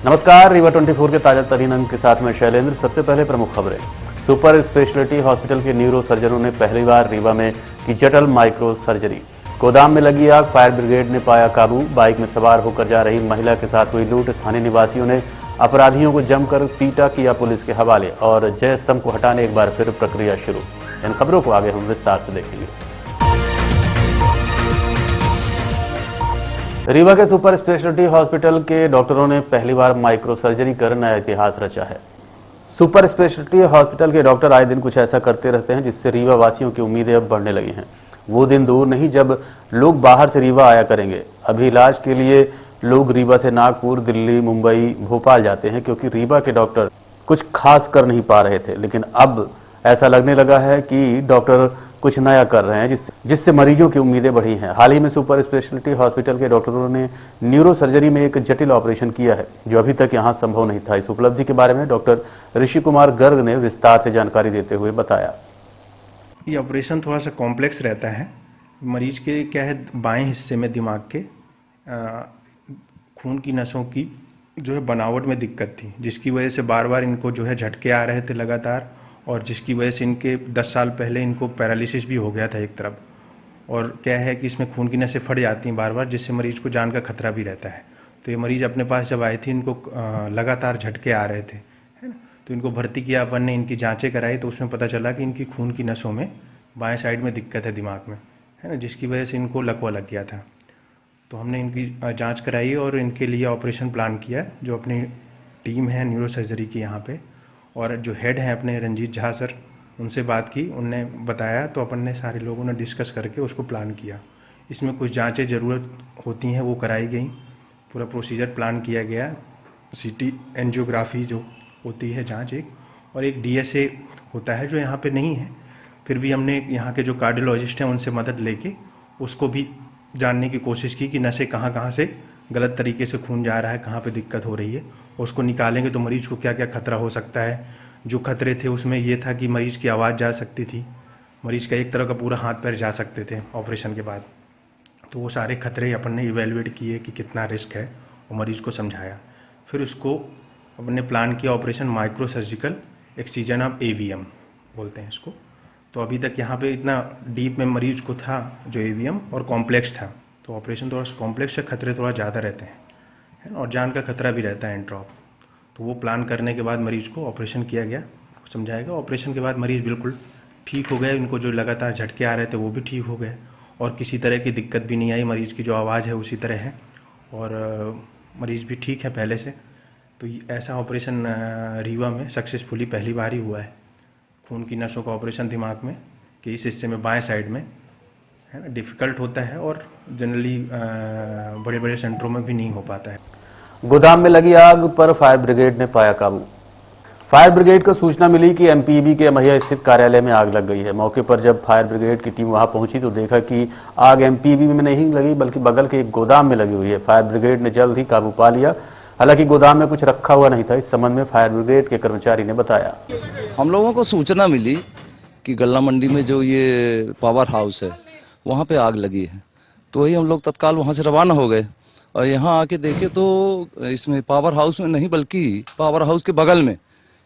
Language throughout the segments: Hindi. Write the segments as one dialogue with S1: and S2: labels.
S1: नमस्कार, रीवा 24 के ताजा तरीन अंक के साथ में शैलेंद्र। सबसे पहले प्रमुख खबरें। सुपर स्पेशलिटी हॉस्पिटल के न्यूरो सर्जनों ने पहली बार रीवा में की जटिल माइक्रो सर्जरी। गोदाम में लगी आग, फायर ब्रिगेड ने पाया काबू। बाइक में सवार होकर जा रही महिला के साथ हुई लूट, स्थानीय निवासियों ने अपराधियों को जमकर पीटा, किया पुलिस के हवाले। और जय स्तंभ को हटाने एक बार फिर प्रक्रिया शुरू। इन खबरों को आगे हम विस्तार से देखेंगे। रीवा के सुपर स्पेशलिटी हॉस्पिटल के डॉक्टरों ने पहली बार माइक्रो सर्जरी कर नया इतिहास रचा है। सुपर स्पेशलिटी हॉस्पिटल के डॉक्टर आए दिन कुछ ऐसा करते रहते हैं जिससे रीवा वासियों की उम्मीदें अब बढ़ने लगी हैं। वो दिन दूर नहीं जब लोग बाहर से रीवा आया करेंगे। अभी इलाज के लिए लोग रीवा से नागपुर, दिल्ली, मुंबई, भोपाल जाते हैं क्योंकि रीवा के डॉक्टर कुछ खास कर नहीं पा रहे थे। लेकिन अब ऐसा लगने लगा है कि डॉक्टर कुछ नया कर रहे हैं जिससे मरीजों की उम्मीदें बढ़ी हैं। हाल ही में सुपर स्पेशलिटी हॉस्पिटल के डॉक्टरों ने न्यूरो सर्जरी में एक जटिल ऑपरेशन किया है जो अभी तक यहां संभव नहीं था। इस उपलब्धि के बारे में डॉक्टर ऋषि कुमार गर्ग ने विस्तार से जानकारी देते हुए बताया।
S2: ये ऑपरेशन थोड़ा सा कॉम्प्लेक्स रहता है। मरीज के क्या है, बाएं हिस्से में दिमाग के खून की नसों की जो है बनावट में दिक्कत थी, जिसकी वजह से बार बार इनको जो है झटके आ रहे थे लगातार, और जिसकी वजह से इनके 10 साल पहले इनको पैरालिसिस भी हो गया था एक तरफ। और क्या है कि इसमें खून की नसें फट जाती हैं बार बार, जिससे मरीज को जान का खतरा भी रहता है। तो ये मरीज अपने पास जब आए थे, इनको लगातार झटके आ रहे थे, है ना। तो इनको भर्ती किया अपन ने, इनकी जांचें कराई तो उसमें पता चला कि इनकी खून की नसों में बाएं साइड में दिक्कत है दिमाग में, है ना, जिसकी वजह से इनको लकवा लग गया था। तो हमने इनकी जाँच कराई और इनके लिए ऑपरेशन प्लान किया। जो अपनी टीम है न्यूरो सर्जरी की यहाँ पे, और जो हेड हैं अपने रंजीत झा सर, उनसे बात की, उनने बताया तो अपन ने सारे लोगों ने डिस्कस करके उसको प्लान किया। इसमें कुछ जांचें ज़रूरत होती हैं वो कराई गई, पूरा प्रोसीजर प्लान किया गया। सीटी एंजियोग्राफी जो होती है जांच एक, और एक डीएसए होता है जो यहाँ पे नहीं है, फिर भी हमने यहाँ के जो कार्डियोलॉजिस्ट हैं उनसे मदद लेके उसको भी जानने की कोशिश की कि नसें कहाँ कहाँ से गलत तरीके से खून जा रहा है, कहाँ पे दिक्कत हो रही है। उसको निकालेंगे तो मरीज को क्या क्या खतरा हो सकता है। जो खतरे थे उसमें ये था कि मरीज की आवाज़ जा सकती थी, मरीज का एक तरह का पूरा हाथ पैर जा सकते थे ऑपरेशन के बाद। तो वो सारे खतरे अपन ने इवेलुएट किए कि कितना रिस्क है, और मरीज को समझाया। फिर उसको अपन ने प्लान किया operation microsurgical excision of AVM बोलते हैं इसको। तो अभी तक यहाँ पे इतना डीप में मरीज को था जो एवीएम, और कॉम्प्लेक्स था। तो ऑपरेशन थोड़ा कॉम्प्लेक्स है, खतरे थोड़ा ज़्यादा रहते हैं, है ना, और जान का खतरा भी रहता है एंट्रॉप। तो वो प्लान करने के बाद मरीज को ऑपरेशन किया गया, समझाएगा। ऑपरेशन के बाद मरीज बिल्कुल ठीक हो गए, इनको जो लगातार झटके आ रहे थे वो भी ठीक हो गए, और किसी तरह की दिक्कत भी नहीं आई। मरीज की जो आवाज़ है उसी तरह है, और मरीज भी ठीक है पहले से। तो ऐसा ऑपरेशन रीवा में सक्सेसफुली पहली बार ही हुआ है, खून की नसों का ऑपरेशन दिमाग में कि इस हिस्से में बाएं साइड में, है ना। डिफ़िकल्ट होता है और जनरली बड़े बड़े सेंटरों में भी नहीं हो पाता है।
S1: गोदाम में लगी आग पर फायर ब्रिगेड ने पाया काबू। फायर ब्रिगेड को सूचना मिली कि एमपीबी के महिया स्थित कार्यालय में आग लग गई है। मौके पर जब फायर ब्रिगेड की टीम वहां पहुंची तो देखा कि आग एमपीबी में नहीं लगी बल्कि बगल के एक गोदाम में लगी हुई है। फायर ब्रिगेड ने जल्द ही काबू पा लिया। हालांकि गोदाम में कुछ रखा हुआ नहीं था। इस संबंध में फायर ब्रिगेड के कर्मचारी ने बताया,
S3: हम लोगों को सूचना मिली कि गल्ला मंडी में जो ये पावर हाउस है वहाँ पे आग लगी है। तो वही हम लोग तत्काल वहाँ से रवाना हो गए, और यहाँ आके देखे तो इसमें पावर हाउस में नहीं बल्कि पावर हाउस के बगल में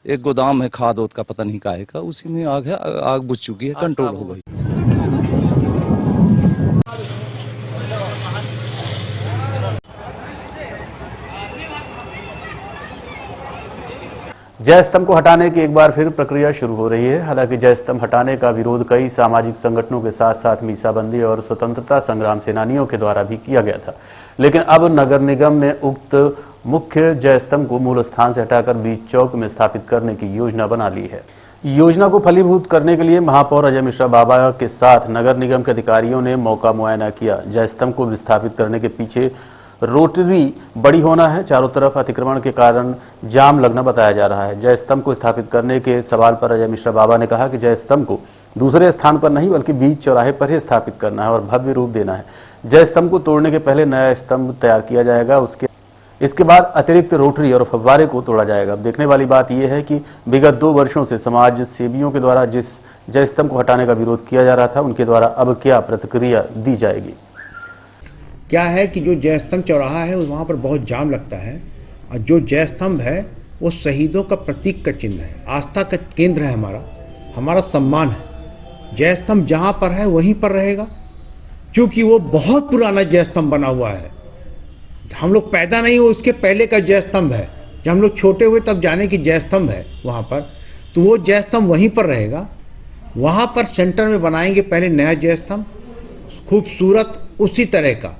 S3: एक गोदाम है, खाद ओद का पता नहीं काहे का, उसी में आग है। आग बुझ चुकी है, कंट्रोल हो गई।
S1: जय स्तंभ को हटाने की एक बार फिर प्रक्रिया शुरू हो रही है। हालांकि जय स्तंभ हटाने का विरोध कई सामाजिक संगठनों के साथ साथ मीसाबंदी और स्वतंत्रता संग्राम सेनानियों के द्वारा भी किया गया था। लेकिन अब नगर निगम ने उक्त मुख्य जय स्तंभ को मूल स्थान से हटाकर बीच चौक में स्थापित करने की योजना बना ली है। योजना को फलीभूत करने के लिए महापौर अजय मिश्रा बाबा के साथ नगर निगम के अधिकारियों ने मौका मुआयना किया। जय स्तंभ को विस्थापित करने के पीछे रोटरी बड़ी होना है। चारों तरफ अतिक्रमण के कारण जाम लगना बताया जा रहा है। जय स्तंभ को स्थापित करने के सवाल पर अजय मिश्रा बाबा ने कहा कि जय स्तंभ को दूसरे स्थान पर नहीं बल्कि बीच चौराहे पर ही स्थापित करना है और भव्य रूप देना है। जय स्तंभ को तोड़ने के पहले नया स्तंभ तैयार किया जाएगा, इसके बाद अतिरिक्त रोटरी और फव्वारे को तोड़ा जाएगा। अब देखने वाली बात यह है कि विगत 2 वर्षों से समाज सेवियों के द्वारा जिस जय स्तंभ को हटाने का विरोध किया जा रहा था, उनके द्वारा अब क्या प्रतिक्रिया दी जाएगी।
S4: क्या है कि जो जय स्तंभ चौराहा है वहाँ पर बहुत जाम लगता है। और जो जय स्तंभ है वो शहीदों का प्रतीक का चिन्ह है, आस्था का केंद्र है, हमारा सम्मान है। जय स्तंभ जहाँ पर है वहीं पर रहेगा, क्योंकि वो बहुत पुराना जय स्तंभ बना हुआ है। हम लोग पैदा नहीं हुए उसके पहले का जय स्तंभ है। जब हम लोग छोटे हुए तब जाने की जय स्तंभ है वहाँ पर, तो वो जय स्तंभ वहीं पर रहेगा। वहाँ पर सेंटर में बनाएंगे पहले नया जय स्तंभ, खूबसूरत उसी तरह का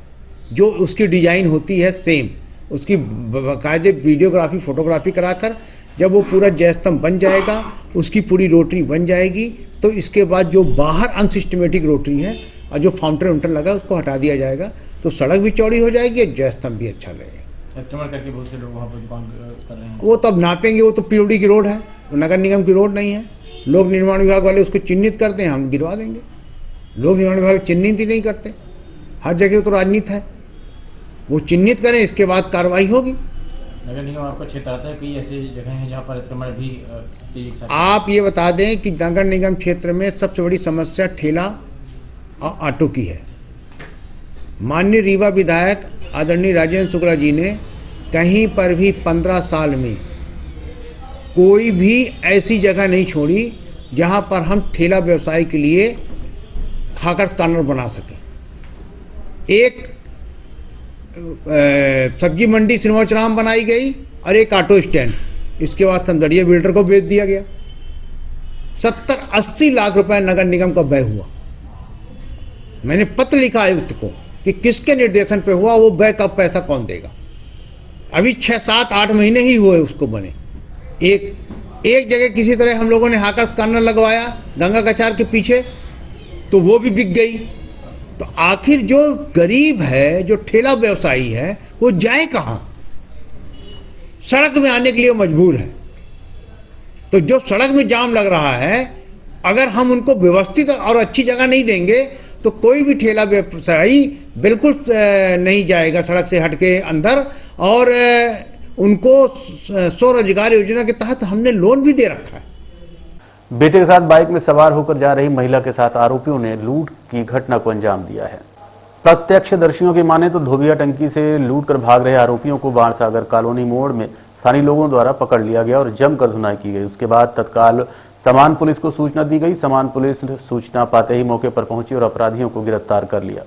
S4: जो उसकी डिजाइन होती है सेम, उसकी बाकायदे वीडियोग्राफी फोटोग्राफी कराकर जब वो पूरा जय स्तंभ बन जाएगा, उसकी पूरी रोटरी बन जाएगी, तो इसके बाद जो बाहर अनसिस्टमेटिक रोटरी है और जो फाउंटेन वाउंटेन लगा है उसको हटा दिया जाएगा, तो सड़क भी चौड़ी हो जाएगी और जय स्तंभ भी अच्छा लगेगा।
S5: अतिक्रमण करके बहुत से लोग वहाँ पर दुकान कर रहे हैं।
S4: वो तब नापेंगे, वो तो पीओडी की रोड है, वो नगर निगम की रोड नहीं है। लोक निर्माण विभाग वाले उसको चिन्हित करते हैं, हम गिरवा देंगे। लोक निर्माण विभाग चिन्हित ही नहीं करते, हर जगह तो राजनीति है, वो चिन्हित करें, इसके बाद कार्रवाई होगी।
S5: नगर निगम आपका क्षेत्र आता है, कई ऐसी जगह हैं जहाँ पर अतिक्रमण भी तेजी के साथ।
S4: आप ये बता दें कि नगर निगम क्षेत्र में सबसे बड़ी समस्या ठेला और ऑटो की है। माननीय रीवा विधायक आदरणीय राजेंद्र शुक्ला जी ने कहीं पर भी 15 साल में कोई भी ऐसी जगह नहीं छोड़ी जहां पर हम ठेला व्यवसाय के लिए हाकर्स कॉर्नर बना सकें। एक सब्जी मंडी श्रीमोचराम बनाई गई और एक ऑटो स्टैंड, इसके बाद समदड़िया बिल्डर को बेच दिया गया। 70-80 लाख रुपए नगर निगम का व्यय हुआ। मैंने पत्र लिखा आयुक्त को कि किसके निर्देशन पे हुआ, वो व्यय का पैसा कौन देगा। अभी 6-7-8 महीने ही हुए उसको बने। एक जगह किसी तरह हम लोगों ने हाकर्स कॉर्नर लगवाया गंगा कचार के पीछे, तो वो भी बिक गई। तो आखिर जो गरीब है, जो ठेला व्यवसायी है, वो जाए कहाँ? सड़क में आने के लिए मजबूर है। तो जो सड़क में जाम लग रहा है, अगर हम उनको व्यवस्थित और अच्छी जगह नहीं देंगे तो कोई भी ठेला व्यवसायी बिल्कुल नहीं जाएगा सड़क से हटके अंदर। और उनको स्वरोजगार योजना के तहत हमने लोन भी दे रखा है।
S1: बेटे के साथ बाइक में सवार होकर जा रही महिला के साथ आरोपियों ने लूट की घटना को अंजाम दिया है। प्रत्यक्षदर्शियों की माने तो धोबिया टंकी से लूट कर भाग रहे आरोपियों को बाणसागर कॉलोनी मोड़ में स्थानीय लोगों द्वारा पकड़ लिया गया और जमकर धुनाई की गई। उसके बाद तत्काल समान पुलिस को सूचना दी गई। समान पुलिस सूचना पाते ही मौके पर पहुंची और अपराधियों को गिरफ्तार कर लिया।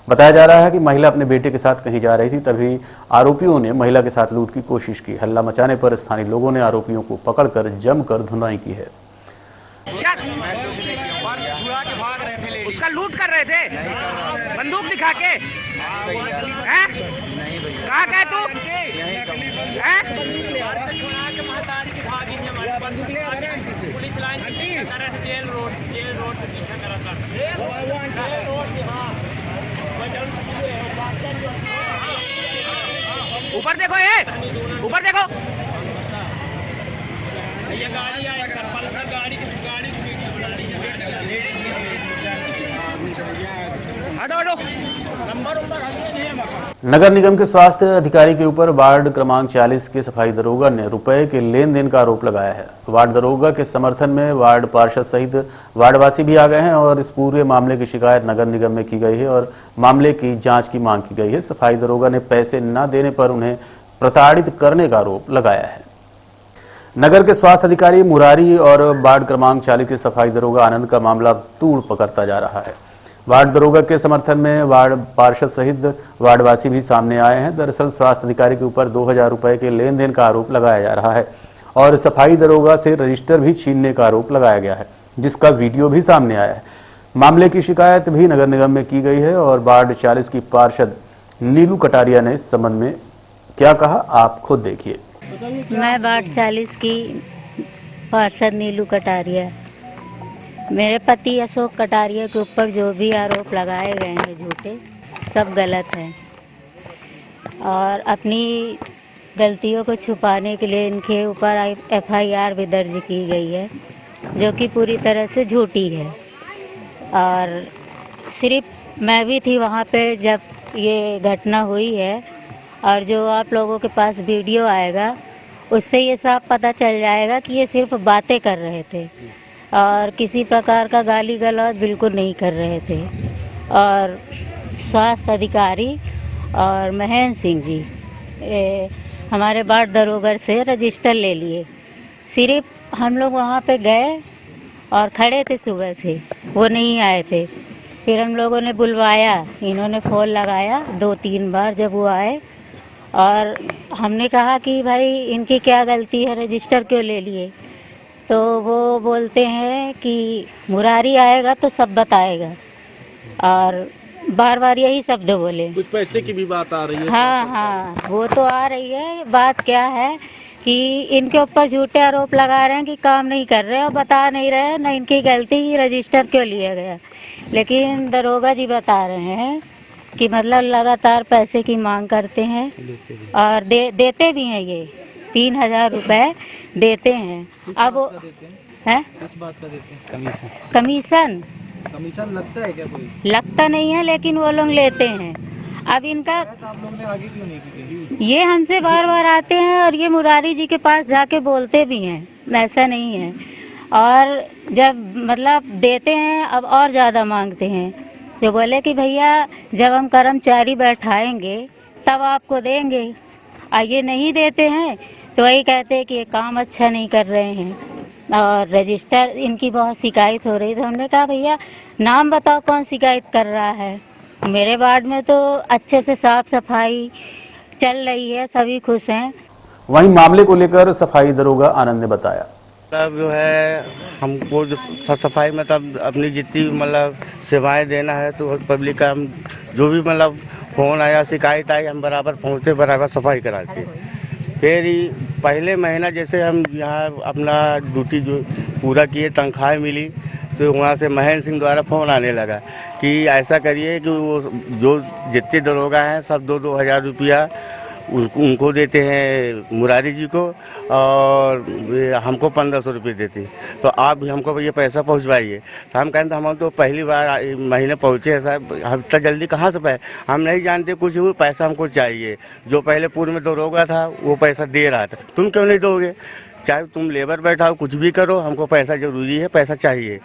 S1: बताया जा रहा है कि महिला अपने बेटे के साथ कहीं जा रही थी, तभी आरोपियों ने महिला के साथ लूट की कोशिश की। हल्ला मचाने पर स्थानीय लोगों ने आरोपियों को पकड़कर जमकर धुनाई की है।
S6: उसका लूट कर रहे थे बंदूक दिखा के। कहाँ गए तू? पुलिस लाइन से पीछा कर रहे थे, जेल रोड से पीछा कर रहा था। ऊपर देखो, ये ऊपर देखो, ये गाड़ी आई, पल्सर गाड़ी
S1: नगर निगम के स्वास्थ्य अधिकारी के ऊपर वार्ड क्रमांक 40 के सफाई दरोगा ने रुपए के लेन देन का आरोप लगाया है। वार्ड दरोगा के समर्थन में वार्ड पार्षद सहित वार्डवासी भी आ गए हैं और इस पूरे मामले की शिकायत नगर निगम में की गई है और मामले की जांच की मांग की गई है। सफाई दरोगा ने पैसे न देने पर उन्हें प्रताड़ित करने का आरोप लगाया है। नगर के स्वास्थ्य अधिकारी मुरारी और वार्ड क्रमांक 40 के सफाई दरोगा आनंद का मामला तूड़ पकड़ता जा रहा है। वार्ड दरोगा के समर्थन में वार्ड पार्षद सहित वार्डवासी भी सामने आए हैं। दरअसल स्वास्थ्य अधिकारी के ऊपर 2000 रुपए के लेन देन का आरोप लगाया जा रहा है और सफाई दरोगा से रजिस्टर भी छीनने का आरोप लगाया गया है, जिसका वीडियो भी सामने आया है। मामले की शिकायत भी नगर निगम में की गई है और वार्ड 40 की पार्षद नीलू कटारिया ने इस संबंध में क्या कहा, आप खुद देखिए।
S7: मैं वार्ड 40 की पार्षद नीलू कटारिया। मेरे पति अशोक कटारिया के ऊपर जो भी आरोप लगाए गए हैं झूठे, सब गलत हैं और अपनी गलतियों को छुपाने के लिए इनके ऊपर FIR भी दर्ज की गई है, जो कि पूरी तरह से झूठी है। और सिर्फ मैं भी थी वहाँ पे जब ये घटना हुई है और जो आप लोगों के पास वीडियो आएगा उससे ये साफ पता चल जाएगा कि ये सिर्फ बातें कर रहे थे और किसी प्रकार का गाली गलौज बिल्कुल नहीं कर रहे थे। और स्वास्थ्य अधिकारी और महेंद्र सिंह जी हमारे वार्ड दरोगर से रजिस्टर ले लिए। सिर्फ हम लोग वहाँ पे गए और खड़े थे सुबह से, वो नहीं आए थे। फिर हम लोगों ने बुलवाया, इन्होंने फ़ोन लगाया 2-3 बार। जब वो आए और हमने कहा कि भाई इनकी क्या गलती है, रजिस्टर क्यों ले लिए, तो वो बोलते हैं कि मुरारी आएगा तो सब बताएगा, और बार बार यही शब्द बोले।
S8: कुछ पैसे की भी बात आ रही है।
S7: हाँ हाँ, वो तो आ रही है। बात क्या है कि इनके ऊपर झूठे आरोप लगा रहे हैं कि काम नहीं कर रहे और बता नहीं रहे, न इनकी गलती, रजिस्टर क्यों लिया गया। लेकिन दरोगा जी बता रहे हैं कि मतलब लगातार पैसे की मांग करते हैं और देते भी हैं। ये 3,000 रुपए देते हैं। अब है
S8: किस बात का देते हैं?
S7: कमीशन
S8: कमीशन लगता है क्या कोई?
S7: लगता नहीं है, लेकिन वो लोग लेते हैं। अब इनका
S8: आप लोगों ने आगे क्यों नहीं की?
S7: ये हमसे बार बार आते हैं और ये मुरारी जी के पास जाके बोलते भी हैं, ऐसा नहीं है। और जब मतलब देते हैं, अब और ज़्यादा मांगते हैं। तो बोले कि भैया जब हम कर्मचारी बैठाएंगे तब आपको देंगे, ये नहीं देते हैं तो वही कहते हैं कि ये काम अच्छा नहीं कर रहे हैं और रजिस्टर इनकी बहुत शिकायत हो रही। तो हमने कहा भैया नाम बताओ कौन शिकायत कर रहा है। मेरे वार्ड में तो अच्छे से साफ सफाई चल रही है, सभी खुश हैं।
S1: वहीं मामले को लेकर सफाई दरोगा आनंद ने बताया,
S9: तब जो है हमको सफाई में तब अपनी जितनी मतलब सेवाएं देना है तो पब्लिक का हम जो भी मतलब फोन आया, शिकायत आई, हम बराबर पहुँचते, बराबर सफाई कराते। फिर पहले महीना जैसे हम यहाँ अपना ड्यूटी जो पूरा किए, तनख्वाह मिली, तो वहाँ से महेंद्र सिंह द्वारा फ़ोन आने लगा कि ऐसा करिए कि वो जो जितने दरोगा हैं सब 2-2 हज़ार रुपया उनको देते हैं मुरारी जी को, और हमको 1500 रुपये देते हैं। तो आप भी हमको ये पैसा पहुंचवाइए। तो हम कहते हम तो पहली बार महीने पहुँचे हैं साहब, हम इतना जल्दी कहाँ से पाए, हम नहीं जानते कुछ, वो पैसा हमको चाहिए। जो पहले पूर्व में दरोगा था वो पैसा दे रहा था, तुम क्यों नहीं दोगे? चाहे तुम लेबर बैठाओ, कुछ भी करो, हमको पैसा ज़रूरी है, पैसा चाहिए।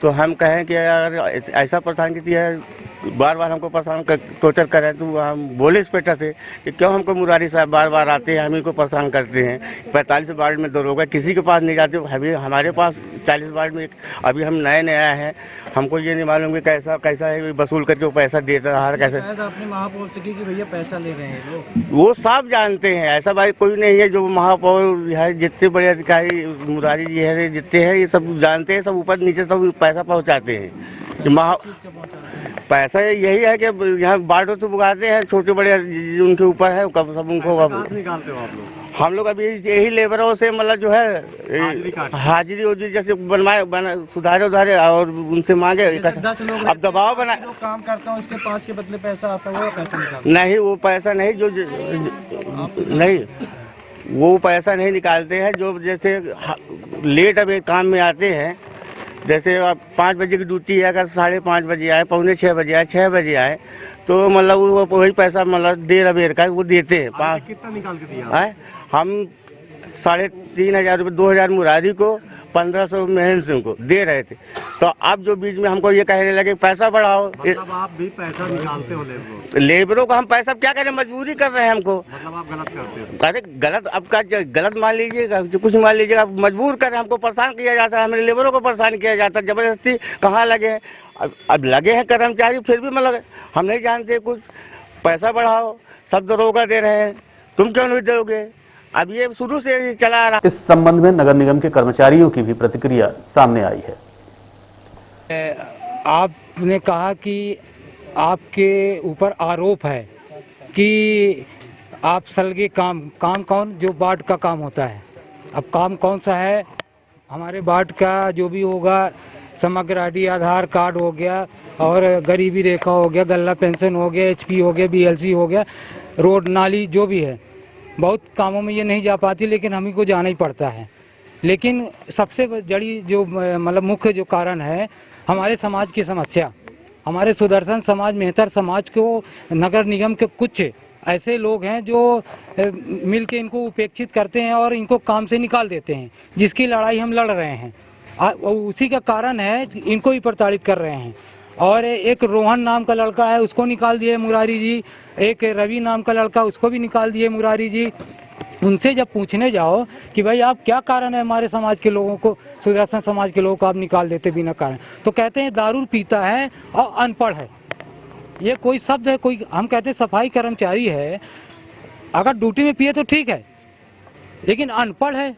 S9: तो हम कहें कि यार ऐसा परेशान की है, बार बार हमको परेशान टोचर करें। तो हम बोले इंस्पेक्टर से कि क्यों हमको मुरारी साहब बार बार आते हैं, हम ही को परेशान करते हैं। 45 वार्ड में दरोगा किसी के पास नहीं जाते, अभी हमारे पास 40 वार्ड में अभी हम नए आए हैं, हमको ये नहीं मालूम कि कैसा है वसूल करके वो पैसा देता रहा। कैसे
S8: अपने महापौर से कि भैया पैसा ले रहे हैं लोग,
S9: वो सब जानते हैं, ऐसा भाई कोई नहीं है। जो महापौर है, जितने बड़े अधिकारी मुरारी जी है, जितने हैं, ये सब जानते हैं, सब ऊपर नीचे सब पैसा पहुंचाते हैं। पैसा यही है कि यहाँ बाटो तो बुगाते हैं, छोटे बड़े उनके ऊपर है, कब सब उनको
S8: निकालते हो आप लोग?
S9: हम लोग अभी यही लेबरों से मतलब जो है हाजिरी उजरी जैसे सुधारे उधारे और उनसे मांगे।
S8: 10 लोग
S9: अब दबाव बना
S8: काम करता हूँ, उसके 5 के बदले पैसा आता है, वो पैसा निकालते
S9: नहीं, वो पैसा नहीं, जो नहीं, वो पैसा नहीं निकालते हैं। जो जैसे लेट अभी काम में आते हैं, जैसे अब 5 बजे की ड्यूटी है, अगर 5:30 बजे आए, 5:45 बजे आए, 6 बजे आए, तो मतलब वो वही पैसा मतलब देर अबेर का वो देते हैं।
S8: कितना निकाल के दिया?
S9: हम 3,500 रुपये, 2,000 मुरारी को, 1500 महेंद्र सिंह को दे रहे थे। तो अब जो बीच में हमको ये कहने लगे पैसा बढ़ाओ।
S8: मतलब आप भी पैसा निकालते हो
S9: लेबरों को? हम पैसा क्या करें, मजबूरी कर रहे हैं हमको।
S8: मतलब आप गलत करते हो?
S9: अरे गलत, अब का गलत मान लीजिएगा, कुछ मान लीजिएगा, मजबूर कर हमको परेशान किया जाता है, हमारे लेबरों को परेशान किया जाता है जबरदस्ती। कहाँ लगे हैं? अब लगे हैं कर्मचारी, फिर भी मतलब हम नहीं जानते कुछ। पैसा बढ़ाओ, सब दरोगा दे रहे हैं, तुम क्यों नहीं दोगे? अब ये शुरू से चला आ रहा।
S1: इस संबंध में नगर निगम के कर्मचारियों की भी प्रतिक्रिया सामने आई है।
S10: आपने कहा कि आपके ऊपर आरोप है कि आप सलगे काम कौन, जो वार्ड का काम होता है, अब काम कौन सा है? हमारे वार्ड का जो भी होगा, समग्र आईडी, आधार कार्ड हो गया, और गरीबी रेखा हो गया, गल्ला पेंशन हो गया, HP हो गया, BLC हो गया, रोड नाली जो भी है, बहुत कामों में ये नहीं जा पाती, लेकिन हम ही को जाना ही पड़ता है। लेकिन सबसे जड़ी जो मतलब मुख्य जो कारण है, हमारे समाज की समस्या, हमारे सुदर्शन समाज, मेहतर समाज को नगर निगम के कुछ ऐसे लोग हैं जो मिलके इनको उपेक्षित करते हैं और इनको काम से निकाल देते हैं, जिसकी लड़ाई हम लड़ रहे हैं। उसी का कारण है, इनको ही प्रताड़ित कर रहे हैं। और एक रोहन नाम का लड़का है, उसको निकाल दिए मुरारी जी। एक रवि नाम का लड़का, उसको भी निकाल दिए मुरारी जी। उनसे जब पूछने जाओ कि भाई आप क्या कारण है हमारे समाज के लोगों को, सुदर्शन समाज के लोगों को आप निकाल देते बिना कारण, तो कहते हैं दारू पीता है और अनपढ़ है। ये कोई शब्द है? कोई, हम कहते हैं सफाई कर्मचारी है, अगर ड्यूटी में पिए तो ठीक है, लेकिन अनपढ़ है,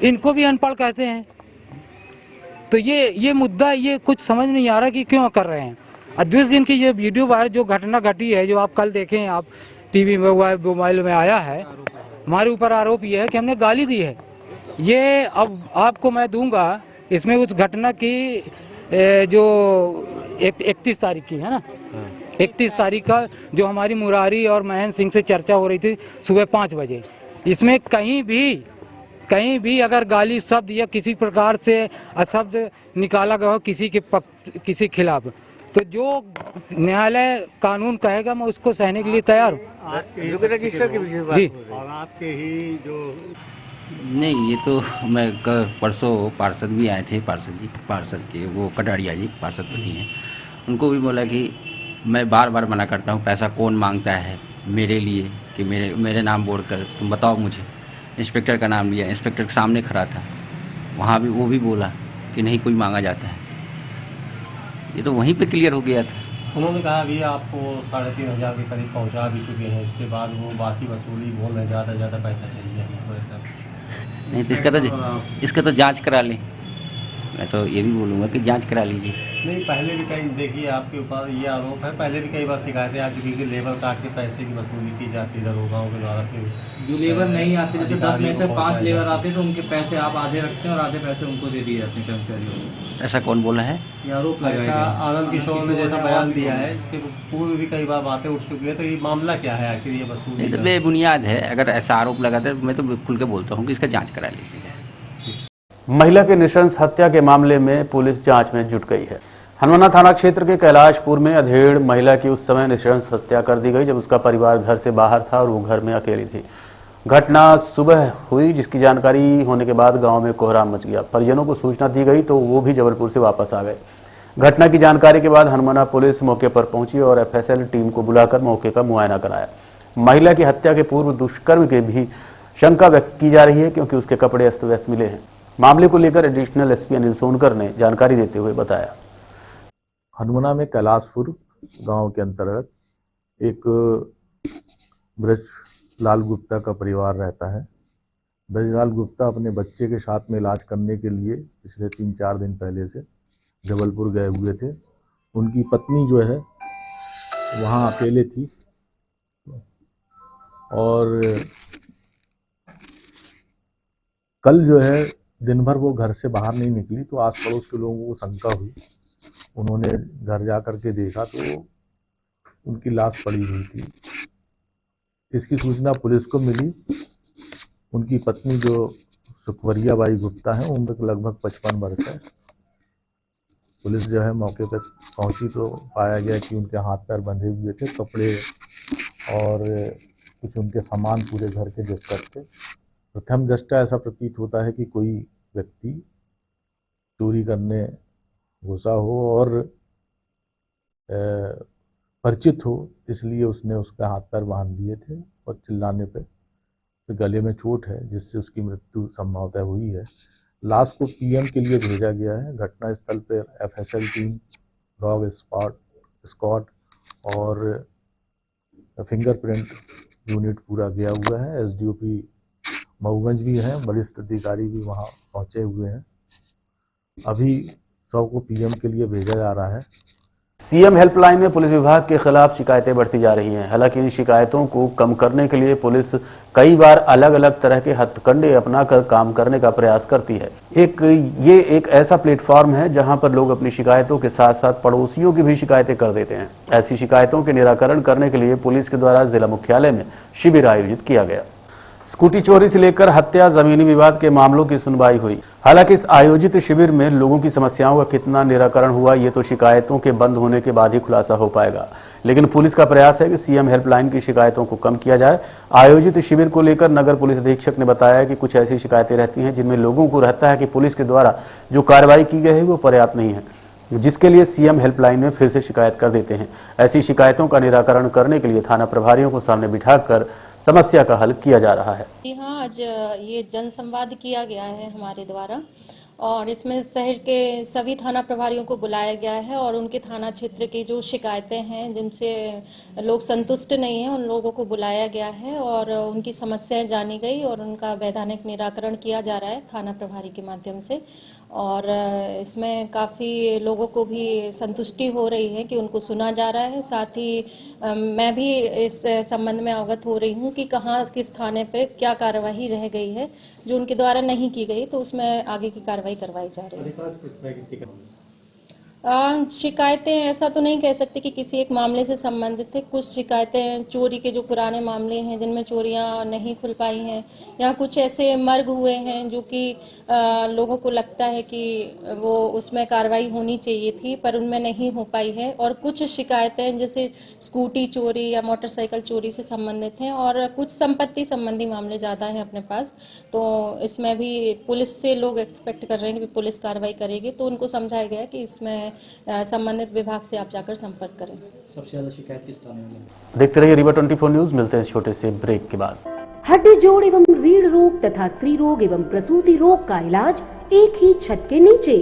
S10: इनको भी अनपढ़ कहते हैं। तो ये मुद्दा, ये कुछ समझ नहीं आ रहा कि क्यों कर रहे हैं। और जिस दिन की ये वीडियो वायरल जो घटना घटी है, जो आप कल देखें, आप टीवी में मोबाइल में आया है, हमारे ऊपर आरोप ये है कि हमने गाली दी है। ये अब आपको मैं दूंगा, इसमें उस घटना की जो 31 तारीख की है ना, 31 तारीख का जो हमारी मुरारी और महेंद्र सिंह से चर्चा हो रही थी सुबह 5 बजे, इसमें कहीं भी अगर गाली शब्द या किसी प्रकार से अशब्द निकाला गया हो किसी खिलाफ, तो जो न्यायालय कानून कहेगा मैं उसको सहने के लिए तैयार हूँ। जी,
S8: और आपके ही जो
S5: नहीं, ये तो मैं परसों पार्षद भी आए थे, पार्षद के वो कटारिया जी पार्षदपति हैं, उनको भी बोला कि मैं बार बार मना करता हूँ, पैसा कौन मांगता है मेरे लिए, कि मेरे नाम बोलकर तुम बताओ मुझे। इंस्पेक्टर का नाम लिया, इंस्पेक्टर के सामने खड़ा था, वहाँ भी वो भी बोला कि नहीं कोई मांगा जाता है। ये तो वहीं पे क्लियर हो गया था।
S8: उन्होंने कहा अभी आपको 3,500 के करीब पहुंचा भी चुके हैं, इसके बाद वो बाकी वसूली बोल रहे ज़्यादा पैसा चाहिए हमको।
S5: नहीं तो इसका तो जांच करा लें। मैं तो ये भी बोलूँगा कि जांच करा लीजिए।
S8: नहीं, पहले भी कई, देखिए आपके ऊपर ये आरोप है, पहले भी कई बार शिकायतें आ चुकी कि लेबर काट के पैसे की वसूली की जाती है दरोगाओं के द्वारा। फिर
S11: जो लेबर नहीं आते, जैसे 10 में से 5 लेबर आते तो उनके पैसे आप आधे रखते हैं और आधे पैसे उनको दे दिए जाते हैं कर्मचारियों को।
S5: ऐसा कौन बोला है?
S11: ये आरोप
S8: ऐसा
S11: लगाया गया।
S8: आनंद किशोर ने जैसा बयान दिया है, इसके पूर्व भी कई बार बातें उठ चुकी है। तो ये मामला क्या है आखिर, ये वसूली?
S5: नहीं तो बेबुनियाद है। अगर ऐसा आरोप लगाता है तो मैं तो खुल के बोलता हूँ कि इसका जाँच करा लीजिए जाए।
S1: महिला के नृशंस हत्या के मामले में पुलिस जांच में जुट गई है। हनुमाना थाना क्षेत्र के कैलाशपुर में अधेड़ महिला की उस समय नृशंस हत्या कर दी गई जब उसका परिवार घर से बाहर था और वो घर में अकेली थी। घटना सुबह हुई, जिसकी जानकारी होने के बाद गांव में कोहराम मच गया। परिजनों को सूचना दी गई तो वो भी जबलपुर से वापस आ गए। घटना की जानकारी के बाद हनुमाना पुलिस मौके पर पहुंची और एफएसएल टीम को बुलाकर मौके का मुआयना कराया। महिला की हत्या के पूर्व दुष्कर्म की भी शंका व्यक्त की जा रही है, क्योंकि उसके कपड़े अस्त व्यस्त मिले हैं। मामले को लेकर एडिशनल एसपी अनिल सोनकर ने जानकारी देते हुए बताया।
S12: हनुमाना में कैलाशपुर गांव के अंतर्गत एक ब्रजलाल गुप्ता का परिवार रहता है। ब्रजलाल गुप्ता अपने बच्चे के साथ में इलाज करने के लिए पिछले 3-4 दिन पहले से जबलपुर गए हुए थे। उनकी पत्नी जो है वहाँ अकेले थी और कल जो है दिन भर वो घर से बाहर नहीं निकली, तो आस पड़ोस के लोगों को शंका हुई। उन्होंने घर जा कर के देखा तो उनकी लाश पड़ी हुई थी। इसकी सूचना पुलिस को मिली। उनकी पत्नी जो सुखवरिया बाई गुप्ता है, उम्र लगभग 55 वर्ष है। पुलिस जो है मौके पर पहुंची तो पाया गया कि उनके हाथ पैर बंधे हुए थे, कपड़े और कुछ उनके सामान पूरे घर के दिक्कत थे। प्रथम दृष्टया ऐसा प्रतीत होता है कि कोई व्यक्ति चोरी करने घुसा हो और परिचित हो, इसलिए उसने उसका हाथ पैर बांध दिए थे और चिल्लाने पे तो गले में चोट है, जिससे उसकी मृत्यु संभवतः हुई है। लाश को पीएम के लिए भेजा गया है। घटना स्थल पर एफएसएल टीम, डॉग स्क्वाड और फिंगरप्रिंट यूनिट पूरा गया हुआ है। एसडीओपी मऊगंज भी हैं, वरिष्ठ अधिकारी भी वहां पहुंचे हुए हैं। अभी शव को पीएम के लिए भेजा जा रहा है।
S1: सीएम हेल्पलाइन में पुलिस विभाग के खिलाफ शिकायतें बढ़ती जा रही हैं। हालांकि इन शिकायतों को कम करने के लिए पुलिस कई बार अलग अलग तरह के हथकंडे अपनाकर काम करने का प्रयास करती है। ये एक ऐसा प्लेटफॉर्म है जहां पर लोग अपनी शिकायतों के साथ साथ पड़ोसियों की भी शिकायतें कर देते हैं। ऐसी शिकायतों के निराकरण करने के लिए पुलिस के द्वारा जिला मुख्यालय में शिविर आयोजित किया गया। स्कूटी चोरी से लेकर हत्या, जमीनी विवाद के मामलों की सुनवाई हुई। हालांकि इस आयोजित शिविर में लोगों की समस्याओं का कितना निराकरण हुआ, ये तो शिकायतों के बंद होने के बाद ही खुलासा हो पाएगा। लेकिन पुलिस का प्रयास है कि सीएम हेल्पलाइन की शिकायतों को कम किया जाए। आयोजित शिविर को लेकर नगर पुलिस अधीक्षक ने बताया कि कुछ ऐसी शिकायतें रहती हैं जिनमें लोगों को रहता है कि पुलिस के द्वारा जो कार्रवाई की गई है वो पर्याप्त नहीं है, जिसके लिए सीएम हेल्पलाइन में फिर से शिकायत कर देते हैं। ऐसी शिकायतों का निराकरण करने के लिए थाना प्रभारियों को सामने बिठाकर समस्या का हल किया जा रहा है।
S13: जी हाँ, आज ये जनसंवाद किया गया है हमारे द्वारा और इसमें शहर के सभी थाना प्रभारियों को बुलाया गया है और उनके थाना क्षेत्र की जो शिकायतें हैं जिनसे लोग संतुष्ट नहीं हैं उन लोगों को बुलाया गया है और उनकी समस्याएं जानी गई और उनका वैधानिक निराकरण किया जा रहा है थाना प्रभारी के माध्यम से। और इसमें काफ़ी लोगों को भी संतुष्टि हो रही है कि उनको सुना जा रहा है। साथ ही मैं भी इस संबंध में अवगत हो रही हूँ कि कहाँ किस थाने पे क्या कार्यवाही रह गई है जो उनके द्वारा नहीं की गई, तो उसमें आगे की कार्रवाई करवाई जा रही है। शिकायतें ऐसा तो नहीं कह सकते कि किसी एक मामले से संबंधित थे। कुछ शिकायतें चोरी के जो पुराने मामले हैं जिनमें चोरियां नहीं खुल पाई हैं या कुछ ऐसे मर्ग हुए हैं जो कि लोगों को लगता है कि वो उसमें कार्रवाई होनी चाहिए थी पर उनमें नहीं हो पाई है। और कुछ शिकायतें जैसे स्कूटी चोरी या मोटरसाइकिल चोरी से संबंधित हैं और कुछ संपत्ति संबंधी मामले ज़्यादा हैं अपने पास, तो इसमें भी पुलिस से लोग एक्सपेक्ट कर रहे हैं कि पुलिस कार्रवाई करेगी, तो उनको समझाया गया कि इसमें संबंधित विभाग से आप जाकर संपर्क करें।
S11: सबसे ज्यादा शिकायत किस थाने में?
S1: देखते रहिए रीवा 24 न्यूज। मिलते हैं छोटे से ब्रेक के बाद।
S14: हड्डी जोड़ एवं रीढ़ रोग तथा स्त्री रोग एवं प्रसूति रोग का इलाज एक ही छत के नीचे।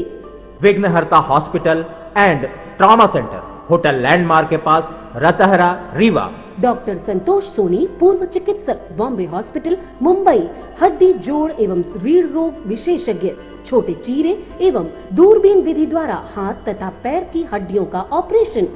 S15: विघ्नहर्ता hospital and trauma centre, hotel landmark के पास, रतहरा, रीवा।
S14: डॉक्टर संतोष सोनी, पूर्व चिकित्सक, बॉम्बे हॉस्पिटल, मुंबई। हड्डी जोड़ एवं रीढ़ रोग विशेषज्ञ, छोटे चीरे एवं दूरबीन विधि द्वारा हाथ तथा पैर की हड्डियों का ऑपरेशन।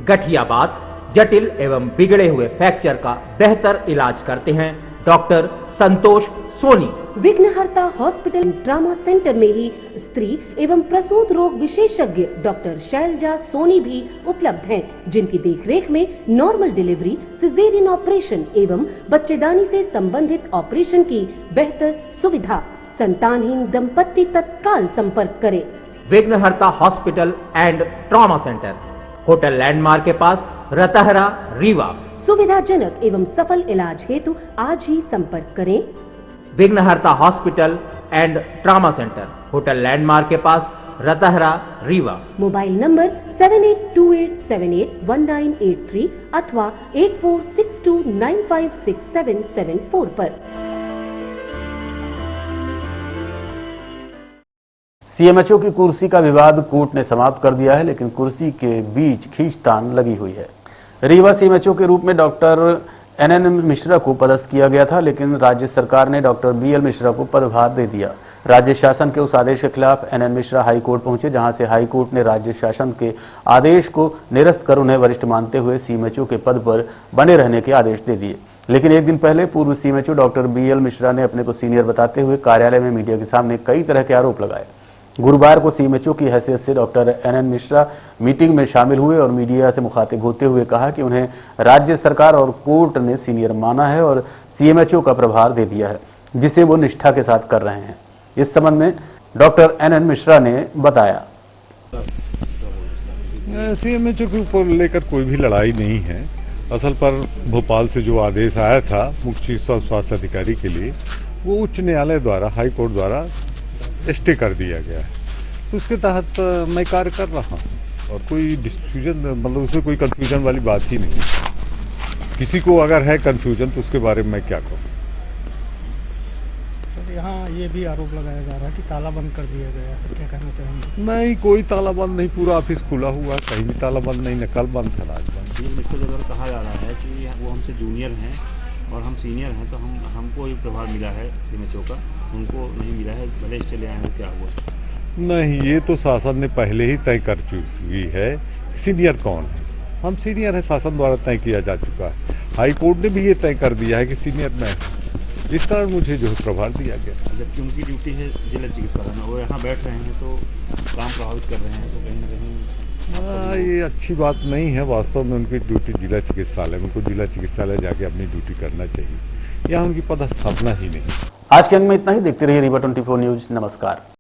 S15: गठियाबात, जटिल एवं बिगड़े हुए फ्रैक्चर का बेहतर इलाज करते हैं डॉक्टर संतोष सोनी।
S14: विघ्नहर्ता हॉस्पिटल ट्रॉमा सेंटर में ही स्त्री एवं प्रसूत रोग विशेषज्ञ डॉक्टर शैलजा सोनी भी उपलब्ध हैं, जिनकी देखरेख में नॉर्मल डिलीवरी, सिजेरियन ऑपरेशन एवं बच्चेदानी से संबंधित ऑपरेशन की बेहतर सुविधा। संतानहीन दंपत्ति तत्काल संपर्क करें।
S15: विघ्नहर्ता hospital and trauma centre, hotel landmark के पास, रतहरा, रीवा।
S14: सुविधाजनक एवं सफल इलाज हेतु आज ही संपर्क करें।
S15: विघ्नहर्ता hospital and trauma centre, hotel landmark के पास, रतहरा, रीवा।
S14: मोबाइल नंबर 7828781983 अथवा 8462956774 पर।
S1: सीएमएचओ की कुर्सी का विवाद कोर्ट ने समाप्त कर दिया है, लेकिन कुर्सी के बीच खींचतान लगी हुई है। रीवा सीएमएचओ के रूप में डॉक्टर एनएन मिश्रा को पदस्थ किया गया था, लेकिन राज्य सरकार ने डॉक्टर बीएल मिश्रा को पदभार दे दिया। राज्य शासन के उस आदेश के खिलाफ एनएन मिश्रा हाई कोर्ट पहुंचे, जहां से हाई कोर्ट ने राज्य शासन के आदेश को निरस्त कर उन्हें वरिष्ठ मानते हुए सीएमएचओ के पद पर बने रहने के आदेश दे दिए। लेकिन एक दिन पहले पूर्व सीएमएचओ डॉक्टर बीएल मिश्रा ने अपने को सीनियर बताते हुए कार्यालय में मीडिया के सामने कई तरह के आरोप लगाए। गुरुवार को सीएमएचओ की हैसियत से डॉक्टर एनएन मिश्रा मीटिंग में शामिल हुए और मीडिया से मुखातिब होते हुए कहा कि उन्हें राज्य सरकार और कोर्ट ने सीनियर माना है और सीएमएचओ का प्रभार दे दिया है, जिसे वो निष्ठा के साथ कर रहे हैं। इस संबंध में डॉक्टर एनएन मिश्रा ने बताया,
S16: सीएमएचओ के ऊपर लेकर कोई भी लड़ाई नहीं है। असल पर भोपाल से जो आदेश आया था मुख्य स्वास्थ्य अधिकारी के लिए, वो उच्च न्यायालय द्वारा, हाई कोर्ट द्वारा स्टे कर दिया गया है, तो उसके तहत मैं कार्य कर रहा हूँ और कोई डिस्फ्यूजन, मतलब उसमें कोई कंफ्यूजन वाली बात ही नहीं। किसी को अगर है कंफ्यूजन तो उसके बारे में मैं क्या कहूँ।
S17: सर, यहाँ ये भी आरोप लगाया जा रहा है कि ताला बंद कर दिया गया है, क्या कहना चाहेंगे?
S16: नहीं, कोई ताला बंद नहीं, पूरा ऑफिस खुला हुआ, कहीं भी ताला बंद नहीं, न कल बंद था, आज बंद।
S18: इससे कहा जा रहा है कि वो हमसे जूनियर हैं और हम सीनियर हैं, तो हमको ही प्रभाव मिला है सीएमएचओ का, उनको नहीं मिला है, भले चले आए, क्या हुआ?
S16: नहीं, ये तो शासन ने पहले ही तय कर चुकी है सीनियर कौन है। हम सीनियर हैं, शासन द्वारा तय किया जा चुका है। हाई कोर्ट ने भी ये तय कर दिया है कि सीनियर मैं हूँ, इस कारण मुझे जो है प्रभार दिया गया।
S18: जबकि उनकी ड्यूटी है जिला चिकित्सालय में, वो यहाँ बैठ रहे हैं तो काम प्रभावित कर रहे हैं, तो कहीं ना कहीं
S16: ये अच्छी बात नहीं है। वास्तव में उनकी ड्यूटी जिला चिकित्सालय में, उनको जिला चिकित्सालय जाके अपनी ड्यूटी करना चाहिए, यहाँ उनकी पदस्थापना ही नहीं।
S1: आज के अंक में इतना ही। देखते रहिए रीवा 24 न्यूज। नमस्कार।